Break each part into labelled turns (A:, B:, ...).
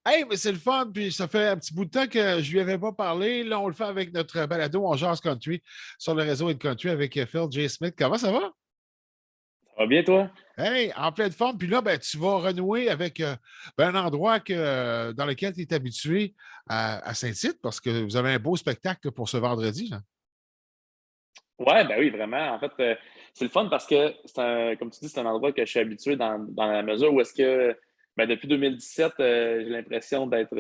A: Hey, mais c'est le fun, puis ça fait un petit bout de temps que je lui avais pas parlé. Là, on le fait avec notre balado On Jase Country sur le réseau Country avec Phil J. Smith. Comment ça va?
B: Ça va bien, toi?
A: Hey, en pleine forme. Puis là, ben, tu vas renouer avec un endroit dans lequel tu es habitué à Saint-Tite parce que vous avez un beau spectacle pour ce vendredi, là.
B: Ouais, ben oui, vraiment. En fait, c'est le fun parce que, comme tu dis, c'est un endroit que je suis habitué dans la mesure où est-ce que, ben, depuis 2017, j'ai l'impression d'être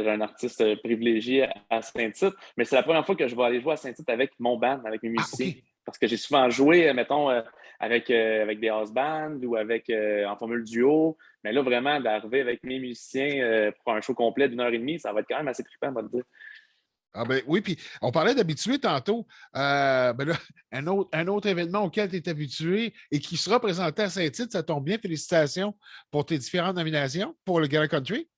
B: un artiste privilégié à Saint-Tite. Mais c'est la première fois que je vais aller jouer à Saint-Tite avec mon band, avec mes
A: Ah, OK.
B: musiciens. Parce que j'ai souvent joué, mettons, avec des house bands ou en formule duo. Mais là, vraiment, d'arriver avec mes musiciens pour un show complet d'une heure et demie, ça va être quand même assez trippant, on va te dire.
A: Ah ben oui, puis on parlait d'habitué tantôt. Ben là, un autre événement auquel tu es habitué et qui sera présenté à Saint-Tite, ça tombe bien. Félicitations pour tes différentes nominations pour le Gala Country.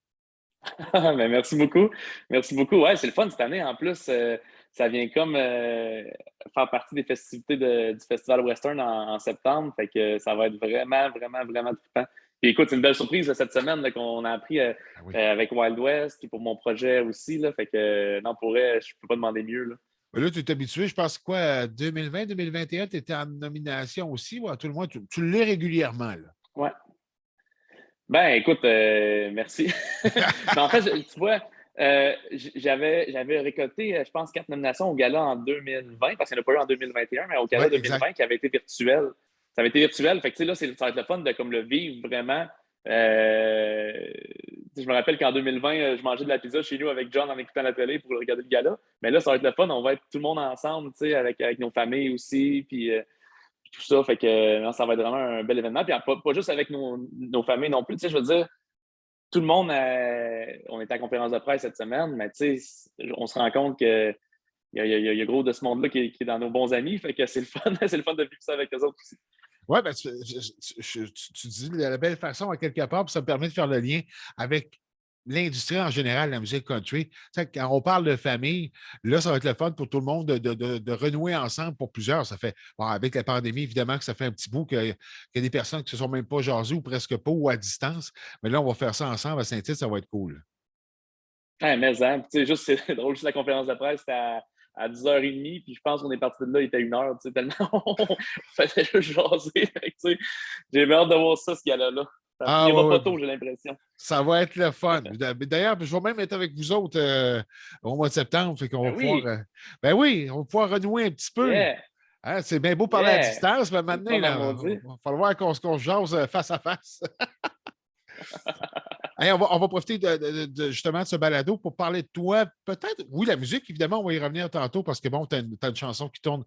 B: Ben, merci beaucoup. Merci beaucoup. Ouais, c'est le fun cette année. En plus, ça vient comme faire partie des festivités du Festival Western en septembre. Fait que ça va être vraiment, vraiment, vraiment trippant. Puis écoute, c'est une belle surprise là, cette semaine là, qu'on a appris
A: Ah oui.
B: avec Wild West, puis pour mon projet aussi. Là, fait que non, pour vrai, je peux pas demander mieux. Là.
A: Ben là, tu es habitué, je pense quoi, 2020, 2021, tu étais en nomination aussi, ou à tout le moins, tu l'es régulièrement, là.
B: Ouais. Ben, écoute, merci. Mais en fait, tu vois, j'avais récolté, je pense, 4 nominations au gala en 2020, parce qu'il n'y en a pas eu en 2021, mais au
A: Oui,
B: gala
A: exact.
B: 2020 qui avait été virtuel. Ça avait été virtuel. Fait que, tu sais, là, ça va être le fun de comme le vivre vraiment. Je me rappelle qu'en 2020, je mangeais de la pizza chez nous avec John en écoutant la télé pour regarder le gala. Mais là, ça va être le fun. On va être tout le monde ensemble, tu sais, avec nos familles aussi. Puis, tout ça. Fait que non, ça va être vraiment un bel événement. Puis pas juste avec nos familles non plus. Tu sais, je veux dire, tout le monde, on était à la conférence de presse cette semaine, mais tu sais, on se rend compte que il y a gros de ce monde-là qui est dans nos bons amis. Fait que c'est le fun, c'est le fun de vivre ça avec eux autres aussi.
A: Oui, ben, tu dis de la belle façon à quelque part, puis ça me permet de faire le lien avec l'industrie en général, la musique country. Tu sais, quand on parle de famille, là, ça va être le fun pour tout le monde de renouer ensemble pour plusieurs. Ça fait, bon, avec la pandémie, évidemment que ça fait un petit bout qu'il y a des personnes qui ne se sont même pas jasées ou presque pas ou à distance. Mais là, on va faire ça ensemble à Saint-Tite, ça va être cool.
B: Ouais, mais hein, tu sais, juste, c'est drôle, juste la conférence de presse, c'était à 10h30, puis je pense qu'on est parti de là, il était 1h, tu sais, tellement on faisait juste jaser. Fait que, tu sais, j'ai bien hâte de voir ça, ce gala-là. Ça
A: Ah,
B: finira
A: ouais,
B: pas
A: ouais.
B: tôt, j'ai l'impression.
A: Ça va être le fun. D'ailleurs, je vais même être avec vous autres au mois de septembre. Fait qu'on va
B: Ben
A: pouvoir.
B: oui,
A: Ben oui, on va pouvoir renouer un petit peu.
B: yeah,
A: Hein, c'est bien beau parler à
B: yeah.
A: distance, mais
B: C'est le
A: maintenant,
B: fun en
A: là,
B: maudit.
A: il va falloir qu'on se jase face à face. Hey, on va profiter justement de ce balado pour parler de toi. Peut-être, oui, la musique, évidemment, on va y revenir tantôt parce que bon, tu as, une chanson qui tourne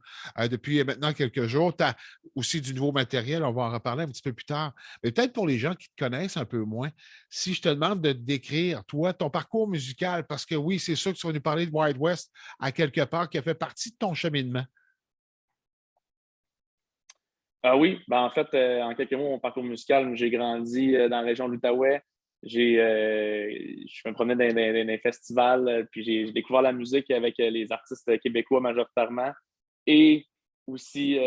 A: depuis maintenant quelques jours. Tu as aussi du nouveau matériel, on va en reparler un petit peu plus tard. Mais peut-être pour les gens qui te connaissent un peu moins, si je te demande de te décrire, toi, ton parcours musical, parce que oui, c'est sûr que tu vas nous parler de Wild West à quelque part qui a fait partie de ton cheminement.
B: Ah oui, ben en fait, en quelques mots, mon parcours musical, j'ai grandi dans la région de l'Outaouais. Je me promenais dans des festivals, puis j'ai découvert la musique avec les artistes québécois majoritairement et aussi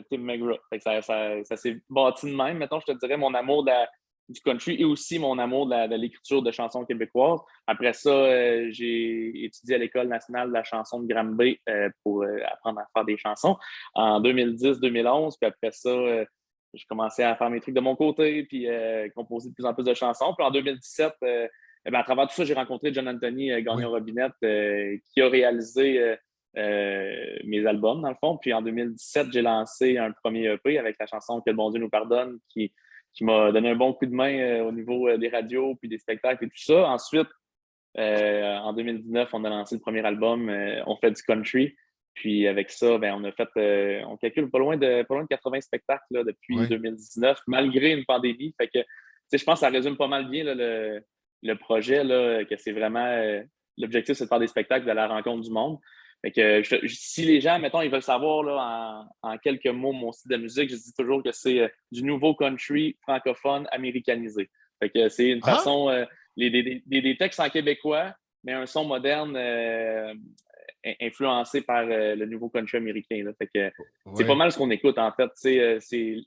B: Tim McGraw. Fait que ça s'est bâti de même. Mettons, je te dirais mon amour du country et aussi mon amour de l'écriture de chansons québécoises. Après ça, j'ai étudié à l'École nationale de la chanson de Granby pour apprendre à faire des chansons en 2010-2011. Puis après ça, j'ai commencé à faire mes trucs de mon côté, puis composer de plus en plus de chansons. Puis en 2017, eh ben, à travers tout ça, j'ai rencontré John Anthony
A: Oui.
B: Gagnon-Robinette, qui a réalisé mes albums, dans le fond. Puis en 2017, j'ai lancé un premier EP avec la chanson Que le bon Dieu nous pardonne, qui m'a donné un bon coup de main au niveau des radios, puis des spectacles et tout ça. Ensuite, en 2019, on a lancé le premier album, On fait du country. Puis avec ça, ben, on calcule pas loin de 80 spectacles là, depuis
A: Oui.
B: 2019, malgré une pandémie. Fait que, tu sais, je pense que ça résume pas mal bien là, le projet, là, que c'est vraiment, l'objectif, c'est de faire des spectacles de la rencontre du monde. Fait que si les gens, mettons, ils veulent savoir là, en quelques mots mon style de musique, je dis toujours que c'est du nouveau country francophone américanisé. Fait que c'est une
A: Ah,
B: façon, des textes en québécois, mais un son moderne influencé par le nouveau country américain. Là. Fait que c'est pas
A: Ouais.
B: mal ce qu'on écoute, en fait.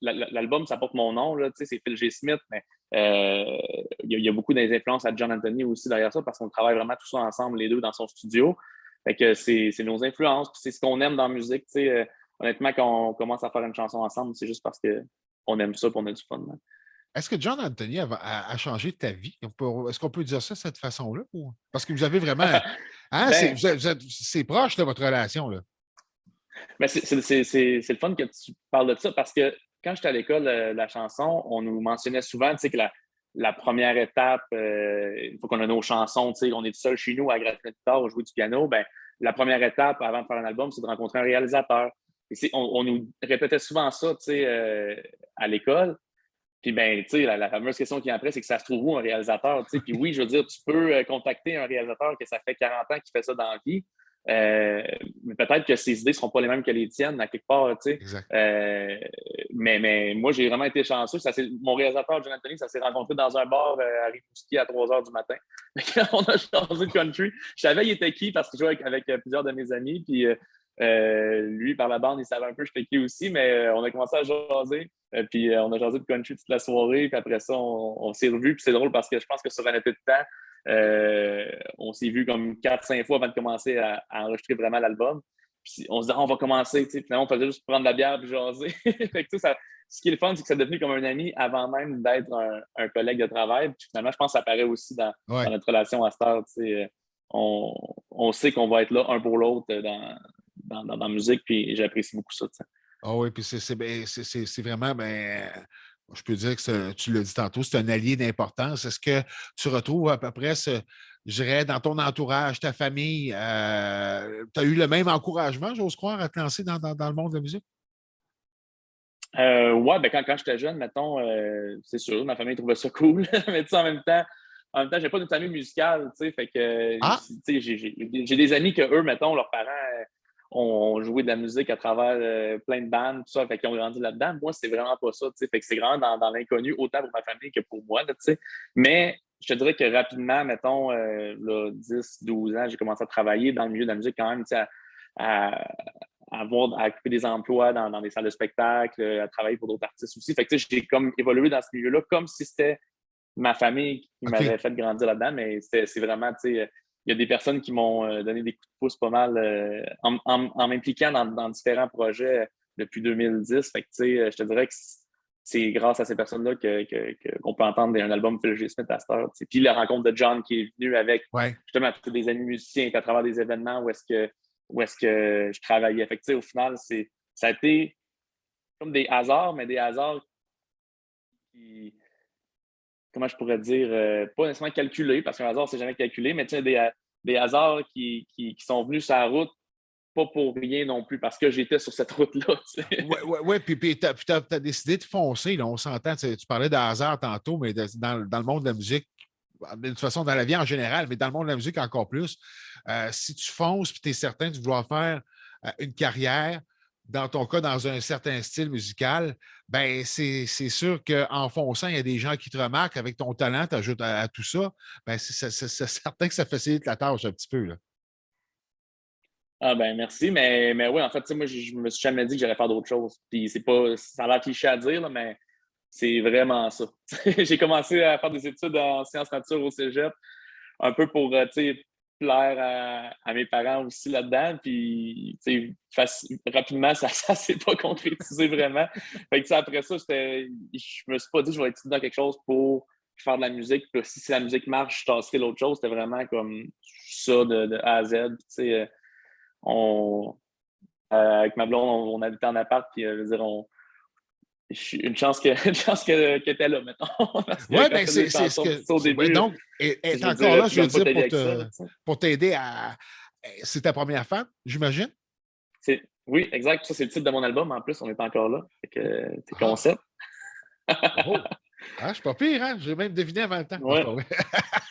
B: L'album, ça porte mon nom, là, c'est Phil G. Smith, mais il y a beaucoup d'influences à John Anthony aussi derrière ça, parce qu'on travaille vraiment tout ça ensemble, les deux, dans son studio. Fait que c'est nos influences, puis c'est ce qu'on aime dans la musique. Honnêtement, quand on commence à faire une chanson ensemble, c'est juste parce qu'on aime ça, qu'on a du fun. Là.
A: Est-ce que John Anthony a changé ta vie? Est-ce qu'on peut dire ça de cette façon-là? Parce que vous avez vraiment. Hein,
B: Ben,
A: c'est proche de votre relation, là.
B: ben c'est le fun que tu parles de ça parce que quand j'étais à l'école, la chanson, on nous mentionnait souvent que la première étape, une fois qu'on a nos chansons, on est tout seul chez nous à gratter notre guitare ou jouer du piano, ben, la première étape avant de faire un album, c'est de rencontrer un réalisateur. Et on nous répétait souvent ça à l'école. Puis, ben, tu sais, la fameuse question qui est après, c'est que ça se trouve où un réalisateur? Puis oui, je veux dire, tu peux contacter un réalisateur que ça fait 40 ans qu'il fait ça dans la vie, mais peut-être que ses idées ne seront pas les mêmes que les tiennes, à quelque part, tu sais.
A: Exact.
B: Mais moi, j'ai vraiment été chanceux. Mon réalisateur, John Anthony, ça s'est rencontré dans un bar à Rimouski à 3 h du matin. On a changé de country. Je savais il était qui parce que je jouais avec plusieurs de mes amis. Puis lui, par la bande, il savait un peu j'étais qui aussi, mais on a commencé à jaser. Puis on a jasé de country toute la soirée. Puis après ça, on s'est revus. Puis c'est drôle parce que je pense que sur un été de temps, on s'est vu comme 4-5 fois avant de commencer à enregistrer vraiment l'album. Puis on se dit, on va commencer. Finalement, on faisait juste prendre la bière et jaser. Fait que, ce qui est le fun, c'est que c'est devenu comme un ami avant même d'être un collègue de travail. Puis finalement, je pense que ça paraît aussi dans
A: Ouais.
B: notre relation à cette heure. On sait qu'on va être là un pour l'autre dans la musique. Puis j'apprécie beaucoup ça.
A: Ah oui, puis c'est vraiment, je peux dire que tu l'as dit tantôt, c'est un allié d'importance. Est-ce que tu retrouves à peu près je dirais, dans ton entourage, ta famille, tu as eu le même encouragement, j'ose croire, à te lancer dans le monde de la musique?
B: Ouais, ben quand j'étais jeune, mettons, c'est sûr, ma famille trouvait ça cool. Mais en même temps, j'ai pas de famille musicale, fait que
A: Ah,
B: j'ai des amis que eux, mettons, leurs parents ont joué de la musique à travers plein de bandes, tout ça, fait qu'ils ont grandi là-dedans. Moi, c'est vraiment pas ça, fait que c'est vraiment dans l'inconnu, autant pour ma famille que pour moi, là, Mais je te dirais que rapidement, mettons, là, 10, 12 ans, j'ai commencé à travailler dans le milieu de la musique quand même, à occuper des emplois dans des salles de spectacle, à travailler pour d'autres artistes aussi. Fait que j'ai comme évolué dans ce milieu-là comme si c'était ma famille qui
A: OK.
B: m'avait fait grandir là-dedans, mais c'est vraiment, il y a des personnes qui m'ont donné des coups de pouce pas mal en m'impliquant dans différents projets depuis 2010. Fait que, je te dirais que c'est grâce à ces personnes-là qu'on peut entendre un album Phil G. Smith à cette heure. Puis la rencontre de John qui est venu avec
A: Ouais.
B: justement tous des amis musiciens à travers des événements où est-ce que je travaillais. Fait que, au final, ça a été comme des hasards, mais des hasards qui, comment je pourrais dire, pas nécessairement calculés, parce qu'un hasard, c'est jamais calculé, mais des hasards qui sont venus sur la route, pas pour rien non plus, parce que j'étais sur cette route-là.
A: Oui, ouais, ouais. Puis tu as décidé de foncer, là, on s'entend. Tu parlais de hasard tantôt, mais dans le monde de la musique, de toute façon, dans la vie en général, mais dans le monde de la musique encore plus, si tu fonces et tu es certain de vouloir faire une carrière, dans ton cas, dans un certain style musical, ben c'est sûr qu'en fonçant, il y a des gens qui te remarquent avec ton talent, tu ajoutes à tout ça, ben c'est certain que ça facilite la tâche un petit peu. Là.
B: Ah ben merci, mais oui, en fait, moi, je me suis jamais dit que j'allais faire d'autres choses. Puis c'est pas, ça a l'air cliché à dire, là, mais c'est vraiment ça. J'ai commencé à faire des études en sciences nature au cégep, un peu pour, plaire à mes parents aussi là-dedans. Puis, rapidement, ça ne s'est pas concrétisé vraiment. Fait que, après ça, je me suis pas dit que je vais étudier dans quelque chose pour faire de la musique. Puis, si la musique marche, je tasserai l'autre chose. C'était vraiment comme ça de A à Z. Puis, on, avec ma blonde, on habitait en appart. Puis, je veux dire, une chance que t'es là, mettons. Parce que
A: Oui,
B: quand
A: bien,
B: je faisais des
A: c'est ce
B: chansons,
A: que.
B: au
A: Ouais,
B: début,
A: donc, elle est
B: je veux
A: encore
B: dire,
A: là,
B: tu
A: je veux
B: gagnes pas
A: dire,
B: ta vie avec ça.
A: pour t'aider à. C'est ta première femme, j'imagine?
B: Oui, exact. Ça, c'est le titre de mon album. En plus, on est encore là. Fait que c'est
A: Ah,
B: concept.
A: oh. Ah, je suis pas pire, hein? J'ai même deviné avant le temps. Non, c'est
B: Ouais,
A: pas vrai.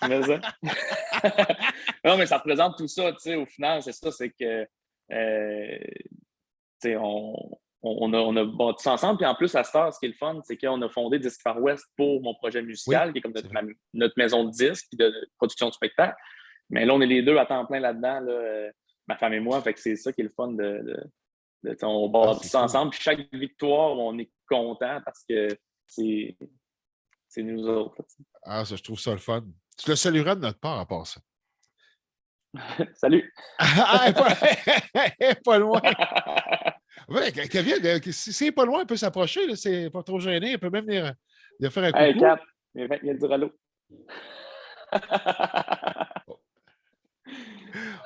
B: mais ça. Non, mais ça représente tout ça, tu sais, au final, c'est ça, c'est que, tu sais, on a bâti ça ensemble. Puis en plus, à cette heure, ce qui est le fun, c'est qu'on a fondé Disque Far West pour mon projet
A: Oui,
B: musical, qui est comme
A: c'est vrai.
B: notre maison de disques et de production de spectacle. Mais là, on est les deux à temps plein là-dedans. Là. ma femme et moi. Fait que c'est ça qui est le fun on
A: Ah,
B: bâtit
A: c'est
B: ça
A: cool.
B: ensemble. Puis chaque victoire, on est content parce que c'est nous autres.
A: Ah, ça, je trouve ça le fun. Tu le salueras de notre part à part ça.
B: Salut!
A: Ah, elle est pas loin. Ouais, Kevin, si elle n'est pas loin, elle peut s'approcher. Là, c'est pas trop gêné. Elle peut même venir faire un
B: Hey,
A: coucou.
B: Kat, il vient de dire allô.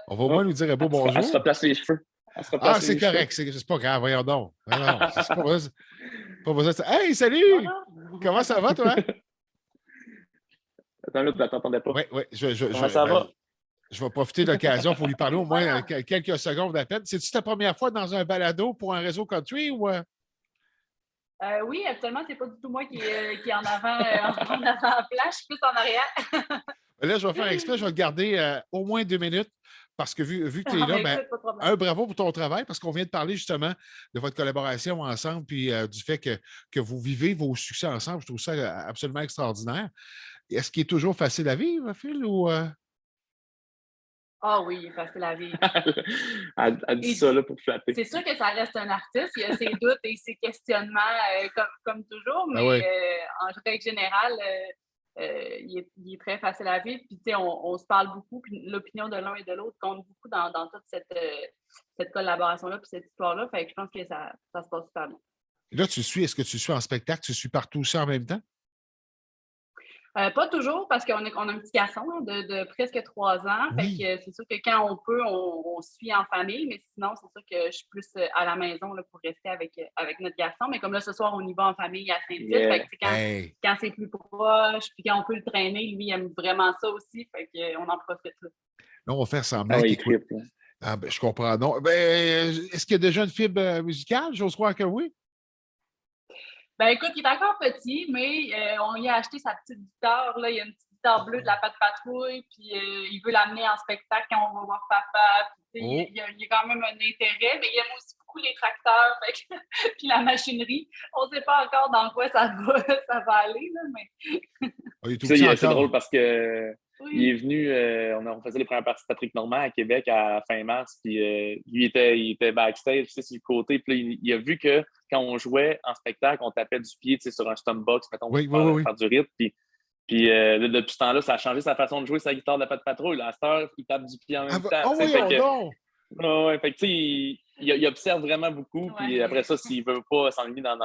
A: On va au moins lui dire un beau
B: Elle se
A: bonjour.
B: replace les cheveux.
A: Ah, c'est correct. C'est pas grave. Voyons donc. Non, c'est pas besoin de... Hey, salut! Comment ça va, toi?
B: Attends, là, tu ne t'entendais pas.
A: Oui, oui.
B: Comment ça va?
A: Je vais profiter de l'occasion pour lui parler au moins quelques secondes à peine. C'est-tu ta première fois dans un balado pour un réseau country ou...
C: Oui, absolument. C'est pas du tout moi qui est en avant-plan. Je suis plus en arrière.
A: Là, je vais faire exprès. Je vais le garder au moins 2 minutes parce que vu que tu es là, bravo pour ton travail parce qu'on vient de parler justement de votre collaboration ensemble puis du fait que vous vivez vos succès ensemble. Je trouve ça absolument extraordinaire. Est-ce qu'il est toujours facile à vivre, Phil, ou...
C: Ah oui, il est facile à vivre.
B: Elle dit ça là, pour flatter.
C: C'est sûr que ça reste un artiste. Il a ses doutes et ses questionnements comme toujours, mais en règle générale, il est très facile à vivre. Puis, tu sais, on se parle beaucoup, puis l'opinion de l'un et de l'autre compte beaucoup dans toute cette collaboration-là, puis cette histoire-là. Fait que je pense que ça se passe super bien.
A: Là, est-ce que tu suis en spectacle? Tu suis partout aussi en même temps?
C: Pas toujours, parce qu'on a un petit garçon de presque 3 ans.
A: Oui.
C: Fait que c'est sûr que quand on peut, on suit en famille, mais sinon, c'est sûr que je suis plus à la maison là, pour rester avec notre garçon. Mais comme là, ce soir, on y va en famille à Saint-Tite.
B: Yeah.
C: Fait que quand c'est plus proche, puis quand on peut le traîner, lui, il aime vraiment ça aussi. Fait qu'on en profite. Là,
A: on va faire semblant
B: qu'il écoute.
A: Ah, ben, je comprends. Non. Ben, est-ce qu'il y a déjà une fibre musicale? J'ose croire que oui.
C: Ben écoute, il est encore petit, mais on lui a acheté sa petite guitare. Là. Il y a une petite guitare bleue de la Patte Patrouille, puis il veut l'amener en spectacle quand on va voir papa. Puis, il y a quand même un intérêt, mais il aime aussi beaucoup les tracteurs puis la machinerie. On ne sait pas encore dans quoi ça va aller. Là, mais...
B: c'est drôle parce que il est venu, on faisait les premières parties de Patrick Normand à Québec à fin mars, puis lui, il était backstage, sur le côté, puis là, il a vu que quand on jouait en spectacle, on tapait du pied sur un stomp-box, mettons, pour faire du rythme, puis depuis ce temps-là, ça a changé sa façon de jouer sa guitare de Patte Patrouille. À cette heure, il tape du pied en même temps. Fait que, il observe vraiment beaucoup, puis après ça, s'il veut pas s'ennuyer dans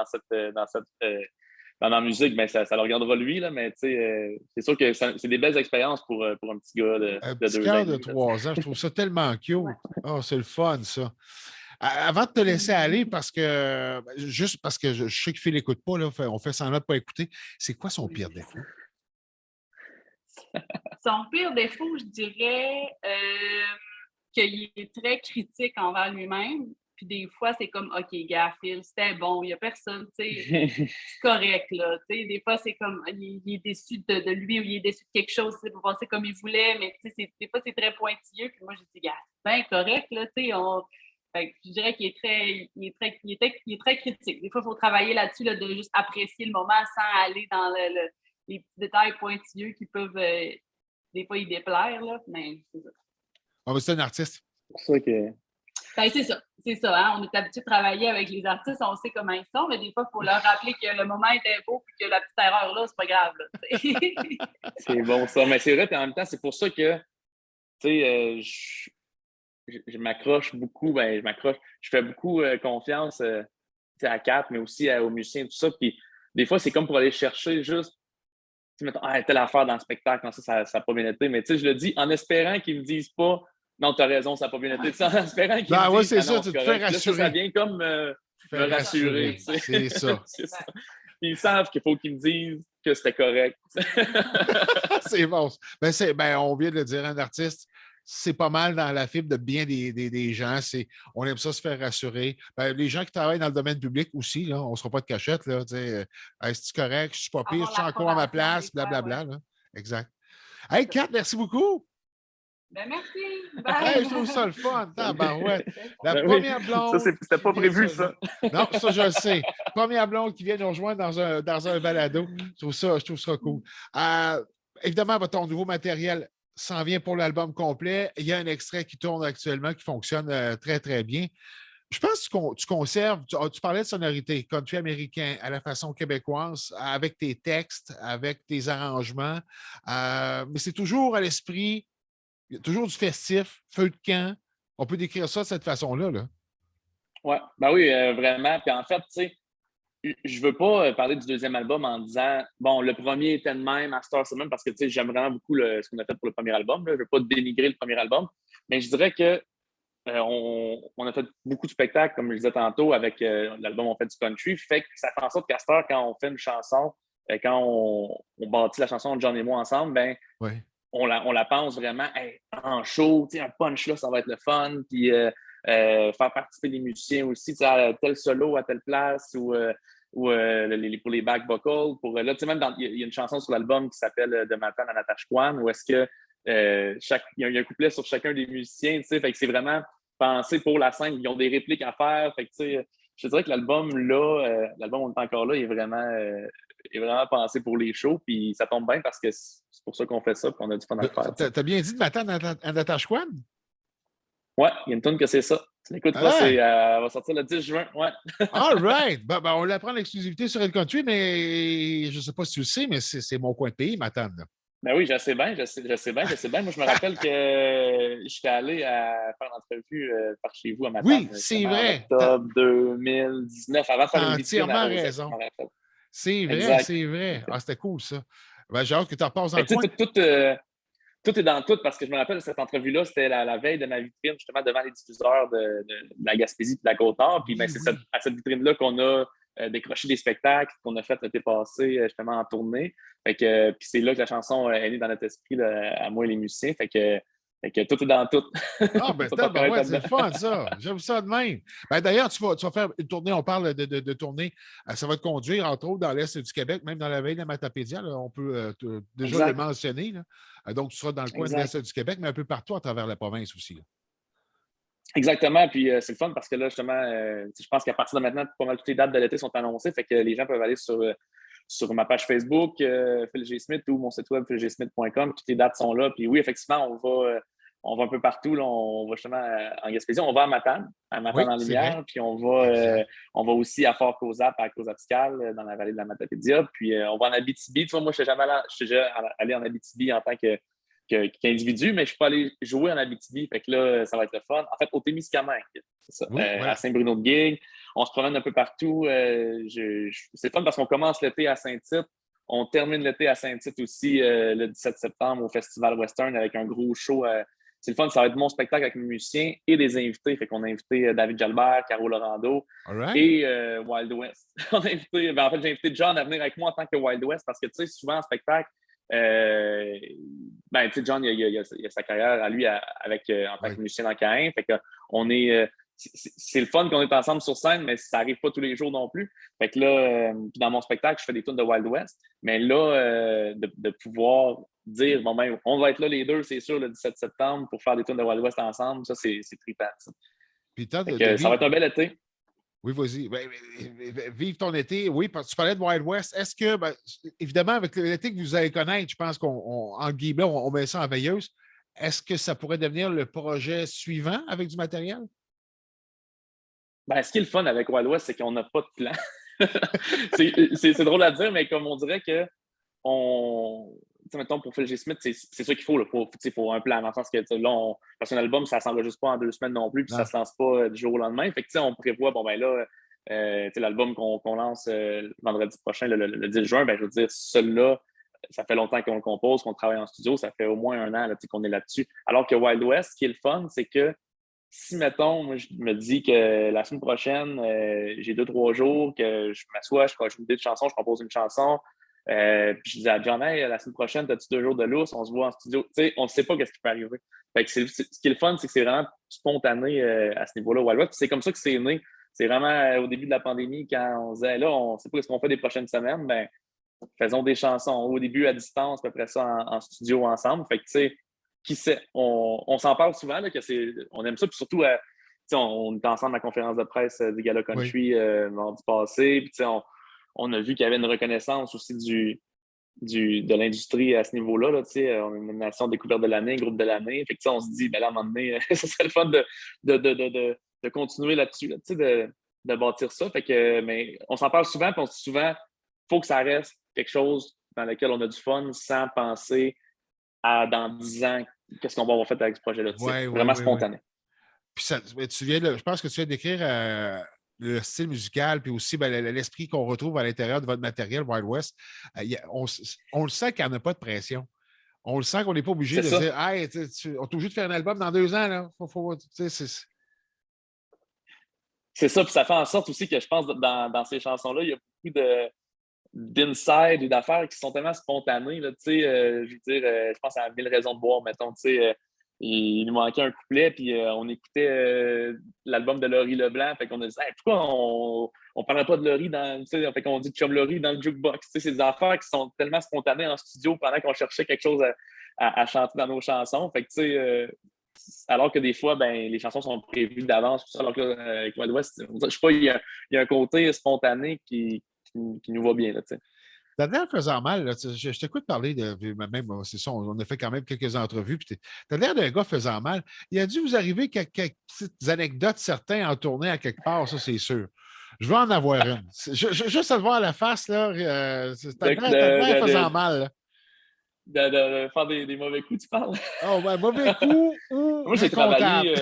B: la musique, ben ça le regardera lui, là, mais c'est sûr que c'est des belles expériences pour un petit gars de 2 ans.
A: De 3 ans, je trouve ça tellement cute. Oh, c'est le fun, ça. Avant de te laisser aller, juste parce que je sais que Phil n'écoute pas, là, on fait semblant de ne pas écouter, c'est quoi son pire défaut?
C: Son pire défaut, je dirais qu'il est très critique envers lui-même. Puis des fois, c'est comme, OK, gars, Phil, c'était bon, il n'y a personne, tu sais, c'est correct, là. Tu sais, des fois, c'est comme, il est déçu de lui ou il est déçu de quelque chose, c'est pour passer comme il voulait, mais tu sais, des fois, c'est très pointilleux. Puis moi, je dis, gars, c'est bien correct, là, tu sais, je dirais qu'il est très critique. Des fois, il faut travailler là-dessus, là, de juste apprécier le moment sans aller dans les petits détails pointilleux qui peuvent, des fois, y déplaire, là, mais c'est ça.
A: Ah, mais c'est un artiste.
B: C'est ça que...
C: Ben, c'est ça. Hein? On est habitué de travailler avec les artistes, on sait comment ils sont, mais des fois, il faut leur rappeler que le moment était beau et que la petite erreur là, c'est pas grave. Là,
B: c'est bon ça. Mais c'est vrai, puis en même temps, c'est pour ça que je m'accroche beaucoup, je fais beaucoup confiance à Kat, mais aussi aux musiciens, tout ça. Puis des fois, c'est comme pour aller chercher juste, mettons, telle affaire dans le spectacle, non, ça n'a pas bien été. Mais je le dis en espérant qu'ils ne me disent pas. Non, tu as raison, ça n'a pas bien été. En espérant qu'ils me disent,
A: c'est ça, tu te fais rassurer.
B: Là, ça vient comme me rassurer.
A: C'est ça.
B: Ils savent qu'il faut qu'ils me disent que c'était correct.
A: C'est bon. On vient de le dire, un artiste, c'est pas mal dans la fibre de bien des gens. On aime ça se faire rassurer. Les gens qui travaillent dans le domaine public aussi, là, on ne sera pas de cachette. Là, c'est correct, je ne suis pas pire, je suis encore à ma place, blablabla. Ouais. Exact. Hey, Kat, merci beaucoup.
C: Ben merci.
A: Hey, je trouve ça le fun. La première blonde.
B: Ça, c'était pas prévu, ça.
A: Non, ça, je le sais. Première blonde qui vient nous rejoindre dans un balado. Je trouve ça cool. Évidemment, ton nouveau matériel s'en vient pour l'album complet. Il y a un extrait qui tourne actuellement qui fonctionne très, très bien. Je pense que tu conserves, tu parlais de sonorité, country américain à la façon québécoise, avec tes textes, avec tes arrangements, mais c'est toujours à l'esprit, il y a toujours du festif, feu de camp. On peut décrire ça de cette façon-là. Là.
B: Ouais, ben oui, vraiment. Puis en fait, tu sais, je veux pas parler du deuxième album en disant, bon, le premier était de même, à Star Summer, parce que, tu sais, j'aime vraiment beaucoup ce qu'on a fait pour le premier album. Là. Je veux pas dénigrer le premier album, mais je dirais que on a fait beaucoup de spectacles, comme je le disais tantôt, avec l'album On fait du country. Fait que ça fait en sorte qu'à cette heure, quand on fait une chanson, quand on bâtit la chanson John et moi ensemble, ben,
A: Ouais.
B: on la pense vraiment hey, en show, un punch là, ça va être le fun. Puis faire participer les musiciens aussi, à tel solo à telle place ou pour les back vocals. Là, même il y a une chanson sur l'album qui s'appelle De Matane à Natashquan, où est-ce que il y a un couplet sur chacun des musiciens, fait que c'est vraiment pensé pour la scène. Ils ont des répliques à faire. Fait que, je dirais que l'album là, l'album On est encore là, est vraiment pensé pour les shows. Puis ça tombe bien parce que c'est pour ça qu'on fait ça, puis on a du fun à le faire.
A: T'as bien dit de m'attendre à Natashquan?
B: Ouais, il y a une tonne que c'est ça. Tu l'écouteras,
A: Ah!
B: elle va sortir le 10 juin. Ouais.
A: All right! Ben, on l'apprend l'exclusivité sur El Country, mais je ne sais pas si tu le sais, mais c'est mon coin de pays, Matane.
B: Ben oui, je sais bien, je sais bien. Moi, je me rappelle que j'étais allé faire une entrevue par chez vous à
A: Oui,
B: Matane,
A: c'est
B: justement en
A: vrai.
B: octobre 2019, avant de faire une
A: T'as
B: vitrine à
A: entièrement
B: Rosette, je
A: raison.
B: me rappelle.
A: C'est vrai,
B: Exact.
A: c'est vrai. Ah, c'était cool, ça. Ben, j'ai hâte que tu repasses dans
B: Fait
A: le
B: que, tu
A: coin.
B: sais, tout est dans tout parce que je me rappelle cette entrevue-là, c'était la veille de ma vitrine, justement devant les diffuseurs de la Gaspésie et de la Côte-Nord. Puis ben,
A: Oui,
B: c'est
A: oui.
B: à cette vitrine-là qu'on a décroché des spectacles qu'on a fait l'été passé, justement en tournée. Fait que, puis c'est là que la chanson est née dans notre esprit, là, à moi et les musiciens. Fait que tout est dans tout.
A: Ah, ben,
B: Ça va te reconnaître
A: ouais, c'est le
B: là-dedans.
A: fun, ça. J'aime ça de même. Ben, d'ailleurs, tu vas faire une tournée, on parle de tournée. Ça va te conduire, entre autres, dans l'Est du Québec, même dans la veille de Matapédia. Là, on peut déjà le
B: Exact.
A: mentionner. Là. Donc, tu seras dans le coin de
B: Exact.
A: l'Est du Québec, mais un peu partout à travers la province aussi. Là.
B: Exactement. Puis c'est le fun parce que là, justement, je pense qu'à partir de maintenant, pas mal toutes les dates de l'été sont annoncées. Fait que les gens peuvent aller sur ma page Facebook, Phil G. Smith, ou mon site web, philgsmith.com. Toutes les dates sont là. Puis oui, effectivement, on va un peu partout. Là. On va justement en Gaspésie. On va à Matane
A: Oui,
B: en
A: c'est vrai.
B: Lumière. Puis
A: Exact.
B: on va aussi à Fort Cozap, à Cozapscal, dans la vallée de la Matapédia. Puis on va en Abitibi. Tu vois, moi, je suis déjà allé en Abitibi en tant qu'individu, mais je suis pas allé jouer en Abitibi. Fait que là, ça va être le fun. En fait, au Témiscamingue, c'est ça,
A: Oui,
B: à
A: voilà.
B: Saint-Bruno-de-Guigue. On se promène un peu partout. C'est fun parce qu'on commence l'été à Saint-Tite. On termine l'été à Saint-Tite aussi le 17 septembre au Festival Western avec un gros show. C'est le fun, ça va être mon spectacle avec mes musiciens et des invités. Fait qu'on a invité David Jalbert, Caro Lorando
A: All right.
B: et Wild West. En fait, j'ai invité John à venir avec moi en tant que Wild West parce que, tu sais, souvent en spectacle, ben, tu sais, John, il a sa carrière à lui en tant
A: Oui.
B: que musicien dans Caen. Fait que on est. C'est le fun qu'on est ensemble sur scène, mais ça n'arrive pas tous les jours non plus. Fait que là, dans mon spectacle, je fais des tunes de Wild West. Mais là, de pouvoir dire, bon, ben, on va être là les deux, c'est sûr, le 17 septembre, pour faire des tunes de Wild West ensemble, ça, c'est trippant. Ça.
A: Puis tant
B: Fait
A: de
B: que ça va
A: vivre.
B: être un bel été.
A: Oui, vas-y. Ben, vive ton été. Oui, parce que tu parlais de Wild West. Est-ce que, ben, évidemment, avec l'été que vous allez connaître, je pense qu'en guillemets, on met ça en veilleuse. Est-ce que ça pourrait devenir le projet suivant avec du matériel?
B: Ben, ce qui est le fun avec Wild West, c'est qu'on n'a pas de plan. C'est drôle à dire, mais comme on dirait que mettons, pour Phil G. Smith, c'est ça qu'il faut. Faut un plan. Dans le sens que là, parce qu'un album, ça ne s'enregistre pas en 2 semaines non plus, puis ça
A: Non.
B: ne se lance pas du jour au lendemain. Fait que, on prévoit, bon, ben là, l'album qu'on lance vendredi prochain, le 10 juin, ben, je veux dire, celui-là, ça fait longtemps qu'on le compose, qu'on travaille en studio, ça fait au moins un an là, qu'on est là-dessus. Alors que Wild West, ce qui est le fun, c'est que si, mettons, moi, je me dis que la semaine prochaine, j'ai 2, 3 jours, que je m'assois, je joue une idée de chanson, je compose une chanson, puis je dis à John, hey, la semaine prochaine, as-tu 2 jours de lousse? On se voit en studio. Tu sais, on ne sait pas ce qui peut arriver. Fait que ce qui est le fun, c'est que c'est vraiment spontané à ce niveau-là, Wild West. C'est comme ça que c'est né. C'est vraiment au début de la pandémie, quand on disait, là, on ne sait pas ce qu'on fait des prochaines semaines, ben, faisons des chansons. Au début, à distance, puis après ça, en studio ensemble. Fait que, tu sais, qui sait, on s'en parle souvent, là, on aime ça, puis surtout, on était ensemble à la conférence de presse du Gala
A: Oui.
B: Country mardi passé, puis on a vu qu'il y avait une reconnaissance aussi de l'industrie à ce niveau-là. Là, on est une nation découverte de l'année, groupe de l'année. Fait que, on se dit, ben là, à un moment donné, ce serait le fun de continuer là-dessus, là, de bâtir ça. Fait que, mais on s'en parle souvent, puis on se dit souvent, il faut que ça reste quelque chose dans lequel on a du fun sans penser à dans 10 ans, qu'est-ce qu'on va avoir fait avec ce projet-là. Vraiment spontané.
A: Puis je pense que tu viens d'écrire le style musical, puis aussi l'esprit qu'on retrouve à l'intérieur de votre matériel Wild West. On le sent qu'il n'y en a pas de pression. On le sent qu'on n'est pas obligé de dire hey, on est obligé de faire un album dans 2 ans. Là.
B: C'est ça, puis ça fait en sorte aussi que je pense dans ces chansons-là, il y a beaucoup d'inside et d'affaires qui sont tellement spontanées. Là, je veux dire, je pense à 1000 raisons de boire, mettons, il nous manquait un couplet, puis on écoutait l'album de Laurie Leblanc, fait qu'on a dit hey, pourquoi on ne parlerait pas de Laurie fait qu'on dit Chum Laurie dans le jukebox. C'est des affaires qui sont tellement spontanées en studio pendant qu'on cherchait quelque chose à chanter dans nos chansons. Fait que alors que des fois, ben, les chansons sont prévues d'avance. Alors que avec Wild West, je sais pas, il y a un côté spontané qui nous va bien. Là,
A: T'as l'air faisant mal. Là, je t'écoute parler même, c'est ça, on a fait quand même quelques entrevues. T'as l'air d'un gars faisant mal. Il a dû vous arriver quelques petites anecdotes, certains en tournée à quelque part, ça, c'est sûr. Je vais en avoir une. Juste à te voir à la face, là, t'as l'air faisant mal.
B: De faire des mauvais coups, tu parles?
A: Oh, ouais, mauvais coups ou
B: moi, j'ai travaillé.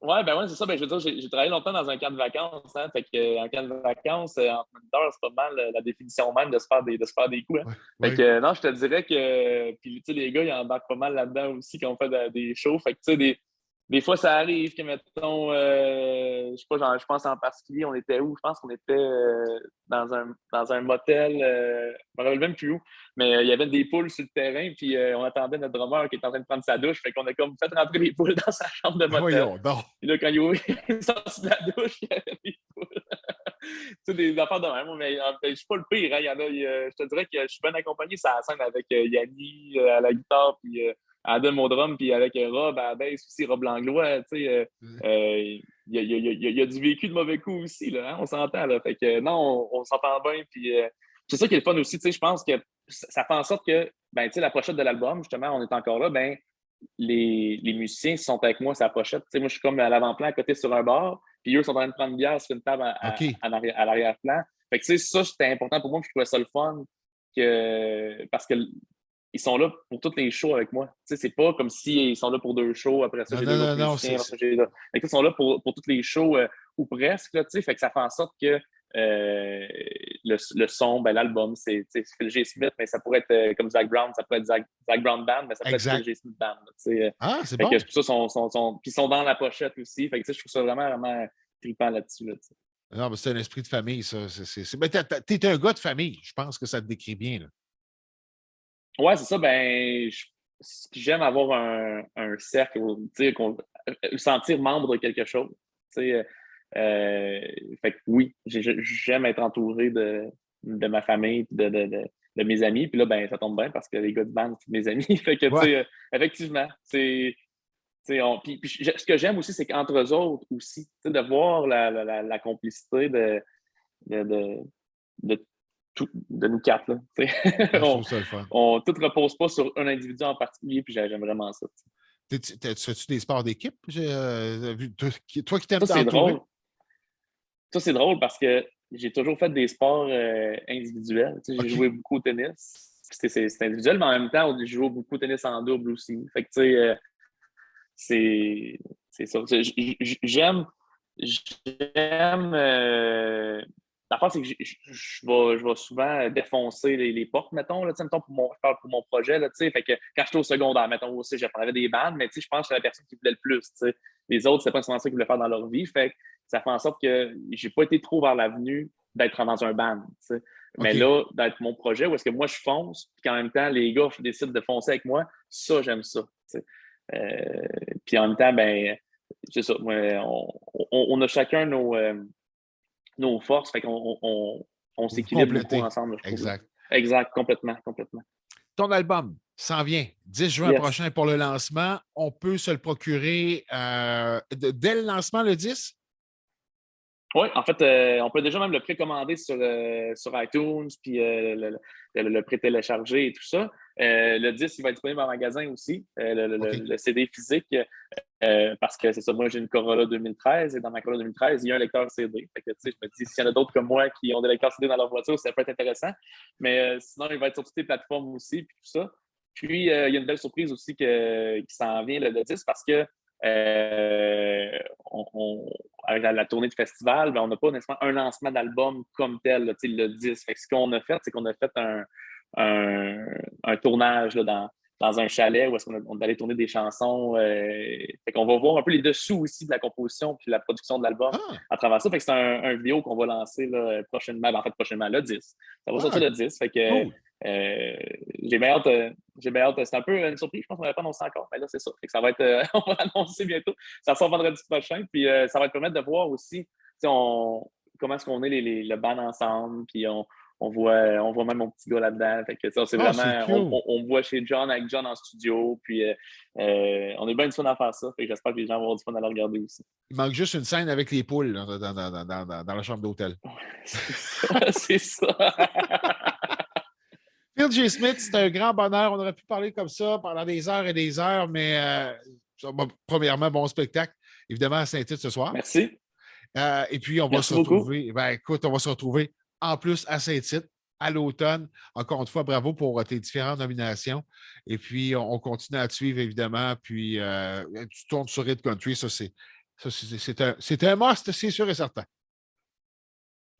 B: Ouais, ben ouais, c'est ça. Ben, je veux dire, j'ai travaillé longtemps dans un camp de vacances. Hein, fait que, en camp de vacances, en moniteur, c'est pas mal la définition même de se faire des coups. Hein. Fait que, non, je te dirais que. Puis, tu sais, les gars, ils embarquent pas mal là-dedans aussi quand on fait des shows. Fait que, tu sais, des fois, ça arrive que, mettons, je sais pas, je pense en particulier, on était où? Je pense qu'on était dans un motel, je me rappelle même plus où, mais il y avait des poules sur le terrain, puis on attendait notre drummer qui était en train de prendre sa douche, fait qu'on a comme fait rentrer les poules dans sa chambre de motel.
A: Voyons donc.
B: Et là, quand il est sorti de la douche, il y avait des poules. Tu sais, des affaires de même, mais je suis pas le pire. Hein. Il y en a, je te dirais que je suis bien accompagné sur la scène avec Yanni à la guitare, puis Adam au drum, puis avec Rob à la bass aussi, Rob Langlois. Tu sais, il y a du vécu de mauvais coups aussi, là, hein, on s'entend. Là. Fait que non, on s'entend bien. Puis c'est ça qui est le fun aussi. Tu sais, je pense que ça fait en sorte que ben, tu sais, la pochette de l'album, justement, on est encore là, ben, les musiciens sont avec moi sur la pochette. Tu sais, moi, je suis comme à l'avant-plan à côté sur un bar, puis eux sont en train de prendre une bière sur une table à l'arrière-plan. Fait que, tu sais, ça, c'était important pour moi, puis je trouvais ça le fun parce que ils sont là pour tous les shows avec moi. Tu sais, c'est pas comme s'ils sont là pour 2 shows, après ça, j'ai des autres musiciens. Fait que, ils sont là pour tous les shows ou presque, là, tu sais, fait que ça fait en sorte que le son, ben, l'album, c'est Phil G. Smith, mais ça pourrait être comme Zach Brown, ça pourrait être Zach Brown Band, mais ça pourrait être Phil G. Smith Band. C'est
A: bon.
B: Que, ça, puis ils sont dans la pochette aussi. Fait que, je trouve ça vraiment trippant là-dessus. Là,
A: non, mais c'est un esprit de famille, ça. Mais t'es un gars de famille. Je pense que ça te décrit bien. Là.
B: Ouais, c'est ça. Ben, j'aime avoir un cercle, sentir membre de quelque chose. Fait que oui, j'aime être entouré de ma famille, de mes amis. Puis là, ben, ça tombe bien parce que les gars de band, c'est mes amis. Fait que, effectivement, puis ce que j'aime aussi, c'est qu'entre eux autres aussi, de voir la complicité de nous quatre. Là,
A: je trouve ça le fun.
B: Tout ne repose pas sur un individu en particulier, puis j'aime vraiment ça.
A: Fais-tu des sports d'équipe? Toi qui t'aimes
B: ça, c'est drôle. Ça, c'est drôle parce que j'ai toujours fait des sports individuels. J'ai joué beaucoup au tennis. C'est individuel, mais en même temps, j'ai joué beaucoup au tennis en double aussi. Fait que, tu sais, c'est ça. J'aime. L'affaire, c'est que je vais souvent défoncer les portes, mettons, là, mettons je parle pour mon projet, là, fait que quand j'étais au secondaire, mettons aussi, j'avais des bandes, mais je pense que c'est la personne qui voulait le plus. T'sais. Les autres, c'est pas nécessairement ça qu'ils voulaient faire dans leur vie. Fait que ça fait en sorte que j'ai pas été trop vers l'avenue d'être dans un band. Okay. Mais là, d'être mon projet, où est-ce que moi je fonce, puis qu'en même temps, les gars décident de foncer avec moi, ça, j'aime ça. Puis en même temps, ben, c'est ça. On a chacun nos forces, fait qu'on s'équilibre beaucoup ensemble. Je trouve. Exact, complètement.
A: Ton album s'en vient 10 juin prochain pour le lancement. On peut se le procurer dès le lancement, le 10?
B: Oui, en fait, on peut déjà même le précommander sur iTunes, puis le pré-télécharger et tout ça. Le disque, il va être disponible en magasin aussi,
A: OK.
B: le CD physique, parce que c'est ça, moi j'ai une Corolla 2013 et dans ma Corolla 2013, il y a un lecteur CD. Fait que, tu sais, je me dis, s'il y en a d'autres comme moi qui ont des lecteurs CD dans leur voiture, ça peut être intéressant. Mais sinon, il va être sur toutes les plateformes aussi, puis tout ça. Puis, il y a une belle surprise aussi qui s'en vient, le disque, parce que avec la tournée de festival, ben, on n'a pas nécessairement un lancement d'album comme tel, là, le disque. Fait que ce qu'on a fait, c'est qu'on a fait un tournage là, dans un chalet où on est allé tourner des chansons. Fait qu'on va voir un peu les dessous aussi de la composition puis la production de l'album
A: Ah!
B: à travers ça. Fait que c'est un vidéo qu'on va lancer là, prochainement. Ben, en fait, prochainement, le 10. Ça va sortir
A: Ah!
B: le 10. Fait que
A: Cool!
B: j'ai bien hâte. J'ai bien hâte. C'est un peu une surprise. Je pense qu'on n'avait pas annoncé encore. Mais là, c'est ça. Fait que ça va être. On va l'annoncer bientôt. Ça sort vendredi prochain. Puis ça va te permettre de voir aussi comment est-ce qu'on est le band ensemble. Puis on voit même mon petit gars là-dedans. Fait que ça, c'est
A: Ah, c'est
B: vraiment.
A: cute!
B: On voit chez John avec John en studio. Puis on est bien du fun à faire ça. Fait que j'espère que les gens vont avoir du fun à le regarder aussi.
A: Il manque juste une scène avec les poules là, dans la chambre d'hôtel.
B: C'est ça. C'est ça.
A: Phil J. Smith, c'est un grand bonheur. On aurait pu parler comme ça pendant des heures et des heures, mais premièrement, bon spectacle, évidemment, à Saint-Tite ce soir.
B: Merci.
A: Et puis, on va se
B: Merci beaucoup.
A: retrouver. Ben, écoute, on va se retrouver en plus à Saint-Tite à l'automne. Encore une fois, bravo pour tes différentes nominations. Et puis, on continue à te suivre, évidemment. Puis, tu tournes sur Hit Country. C'est un must, c'est sûr et certain.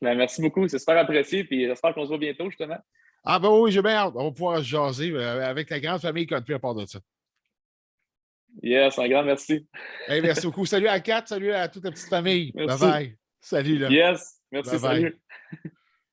B: Ben, merci beaucoup. C'est super apprécié. Puis j'espère qu'on se voit bientôt, justement.
A: Ah, ben oui, j'ai bien hâte. On va pouvoir se jaser avec la grande famille Country à part de ça.
B: Yes, un grand merci.
A: Hey, merci beaucoup. Salut à Kat, salut à toute la petite famille. Bye
B: Merci.
A: bye. Salut là.
B: Yes, merci,
A: Bye bye.
B: salut.